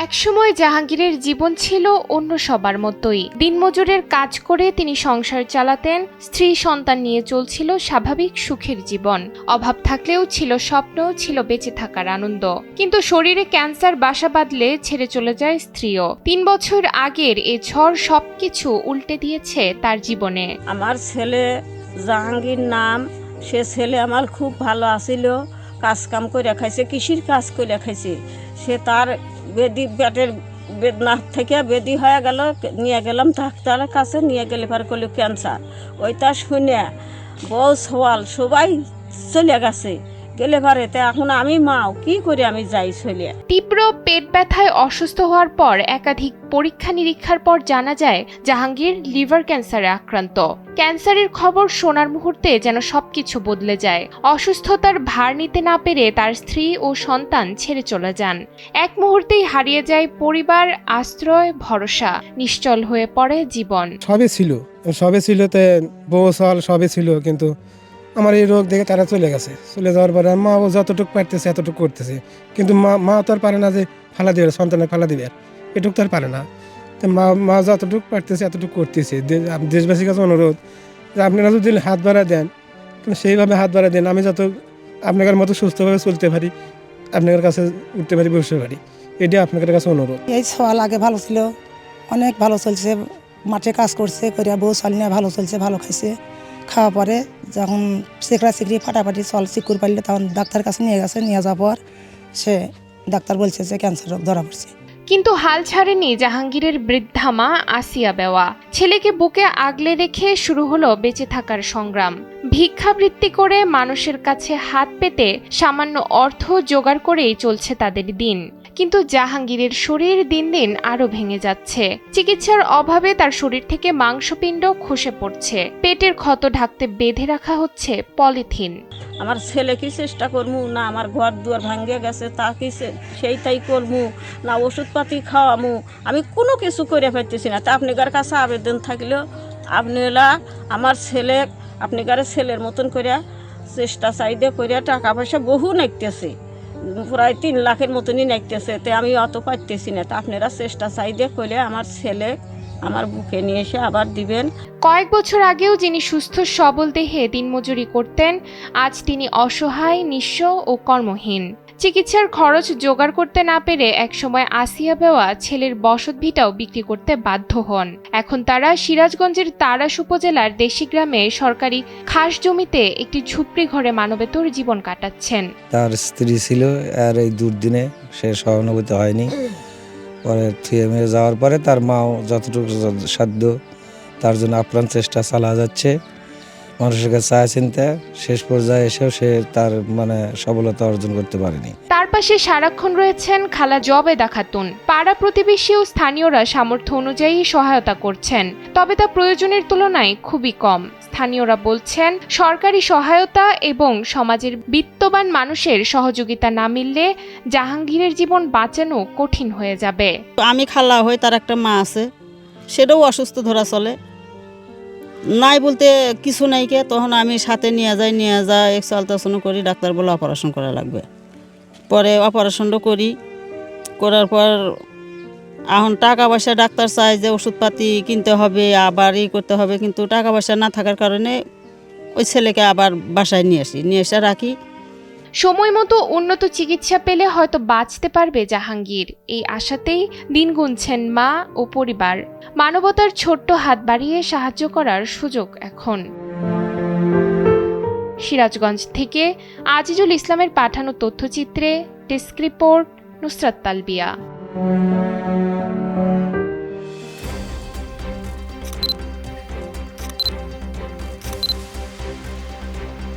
একসময় জাহাঙ্গীরের জীবন ছিল অন্য সবার মতোই। দিনমজুরের কাজ করে তিনি সংসার চালাতেন, স্ত্রী সন্তান নিয়ে চলছিল স্বাভাবিক সুখের জীবন। অভাব থাকলেও ছিল স্বপ্ন, ছিল বেঁচে থাকার আনন্দ। কিন্তু শরীরে ক্যান্সার বাসা বাঁধলে ছেড়ে চলে যায় স্ত্রীও। ৩ বছর আগের এ ঝড় সবকিছু উল্টে দিয়েছে তার জীবনে। আমার ছেলে জাহাঙ্গীর নাম, সে ছেলে আমার খুব ভালো আছিল, কাজ কাম করে খাইছে, কৃষির কাজ করে খাইছে। সে তার পেটের বেদনা থেকে বেদি হয়ে গেল, নিয়ে গেলাম ডাক্তারের কাছে, নিয়ে গেলে পরে করলো ক্যান্সার। ওইটা শুনে বউ সওয়াল সবাই চলে গেছে, গেলে পারে এখন আমি মাও কি করে আমি যাই চলে। তীব্র পেট ব্যথায় অসুস্থ হওয়ার পর একাধিক পরীক্ষা নিরীক্ষার পর জানা যায় জাহাঙ্গীর লিভার ক্যান্সারে আক্রান্ত। ক্যান্সারের খবর শোনার মুহূর্তে যেন সবকিছু বদলে যায়। অসুস্থতার ভার নিতে না পেরে তার স্ত্রী ও সন্তান ছেড়ে চলে যান। এক মুহূর্তেই হারিয়ে যায় পরিবার, আশ্রয়, ভরসা। নিশ্চল হয়ে পড়ে জীবন। সবে ছিল তে বউ সাল সবে ছিল, কিন্তু আমার এই রোগ দেখে তারা চলে যাওয়ার পরে মা ও যতটুকু পারতেছে এতটুকু করতেছে, কিন্তু মা তো আর পারে না যে ফালা দিবে, সন্তানের ফালা দিবে, এটুকু তো আর পারে না। তো মা যতটুকু পারতেছে এতটুকু করতেছে। দেশবাসীর কাছে অনুরোধ যে আপনারা যদি হাত বাড়া দেন, কিন্তু সেইভাবে হাত বাড়া দেন, আমি যত আপনাদের মতো সুস্থভাবে চলতে পারি, আপনাদের কাছে উঠতে পারি, বসতে পারি, এটাই আপনাদের কাছে অনুরোধ। এই সওয়াল আগে ভালো ছিল, অনেক ভালো চলছে, মাঠে কাজ করছে করিয়া বউ চাল নিয়ে ভালো চলছে, ভালো খাইছে। খাওয়া পরে যখন চিকড়ি ফাটাফাটি চল চিকুর পারলে তখন ডাক্তার কাছে নিয়ে গেছে, নিয়ে যাওয়ার পর সে ডাক্তার বলছে যে ক্যান্সার রোগ ধরা পড়ছে। কিন্তু হাল ছাড়েনি জাহাঙ্গীরের বৃদ্ধা মা আসিয়া বেওয়া। ছেলেকে বুকে আগলে রেখে শুরু হলো বেঁচে থাকার সংগ্রাম। ভিক্ষাবৃত্তি করে মানুষের কাছে হাত পেতে সামান্য অর্থ জোগাড় করেই চলছে তাদের দিন। কিন্তু জাহাঙ্গীরের শরীর দিন দিন আরো ভেঙে যাচ্ছে। চিকিৎসার অভাবে তার শরীর থেকে মাংসপিণ্ড খসে পড়ছে। পেটের ক্ষত ঢাকতে বেঁধে রাখা হচ্ছে পলিথিন। আমার ছেলে কি চেষ্টা করবো না, আমার ঘর দুয়ার ভাঙ্গে গেছে তা কি সেইটাই করবো না, ওষুধপাতি খাওয়ামু, আমি কোনো কিছু করে পাইতেছি না। তা আপনার কাছে আবেদন থাকলেও আপনারা আমার ছেলে আপনার ছেলের মতন করিয়া চেষ্টা চাইদে করিয়া টাকা পয়সা বহু নাইতেছে, প্রায় 3 লাখের মতনই নাইতেছে, তে আমি অত পাইতেছি না। তা আপনারা চেষ্টা চাইদে করে আমার ছেলে আমার বুকে নিয়ে এসে আবার দিবেন। কয়েক বছর আগেও যিনি সুস্থ সবল দেহে দিনমজুরি করতেন, আজ তিনি অসহায়, নিঃস্ব ও কর্মহীন। চিকিৎসার খরচ জোগাড় করতে না পেরে একসময় আসিয়া বেওয়া ছেলের বসতভিটাও বিক্রি করতে বাধ্য হন। এখন তারা সিরাজগঞ্জের তাড়াশ উপজেলার দেশি গ্রামে সরকারি খাস জমিতে একটি ঝুপড়ি ঘরে মানবেতর জীবন কাটাচ্ছেন। তার স্ত্রী ছিল, আর এই দুর্দিনে সে সহানুভূতি হয়নি। পরে থিয়েমে যাওয়ার পরে তার মাও যতটুকু সাধ্য তার জন্য আপ্রাণ চেষ্টা চালা যাচ্ছে। মানুষের কাছে চায় চিন্তা, শেষ পর্যায়ে এসেও সে তার সফলতা অর্জন করতে পারেনি। তার পাশে সারাক্ষণ রয়েছেন খালা জবেদা খাতুন। পাড়া প্রতিবেশী ও স্থানীয়রা সামর্থ্য অনুযায়ী সহায়তা করছেন, তবে তা প্রয়োজনের তুলনায় খুবই কম। স্থানীয়রা বলছেন, সরকারি সহায়তা এবং সমাজের বিত্তবান মানুষের সহযোগিতা না মিললে জাহাঙ্গীরের জীবন বাঁচানো কঠিন হয়ে যাবে। আমি খালা হই, তার একটা মা আছে, সেটাও অসুস্থ ধরা চলে নাই বলতে কিছু নাই কে, তখন আমি সাথে নিয়ে যাই এক্সালট্রাসাউন্ড করি, ডাক্তার বলে অপারেশন করা লাগবে। পরে অপারেশনটা করার পর এখন টাকা পয়সা ডাক্তার চায় যে ওষুধপাতি কিনতে হবে, আবার করতে হবে, কিন্তু টাকা পয়সা না থাকার কারণে ওই ছেলেকে আবার বাসায় নিয়ে এসে রাখি। সময় মতো উন্নত চিকিৎসা পেলে হয়তো বাঁচতে পারবে জাহাঙ্গীর। এই আশাতেই দিন গুনছেন মা ও পরিবার। মানবতার ছোট্ট হাত বাড়িয়ে সাহায্য করার সুযোগ এখন। সিরাজগঞ্জ থেকে আজিজুল ইসলামের পাঠানো তথ্যচিত্রে ডেস্ক রিপোর্ট, নুসরাত তালবিয়া।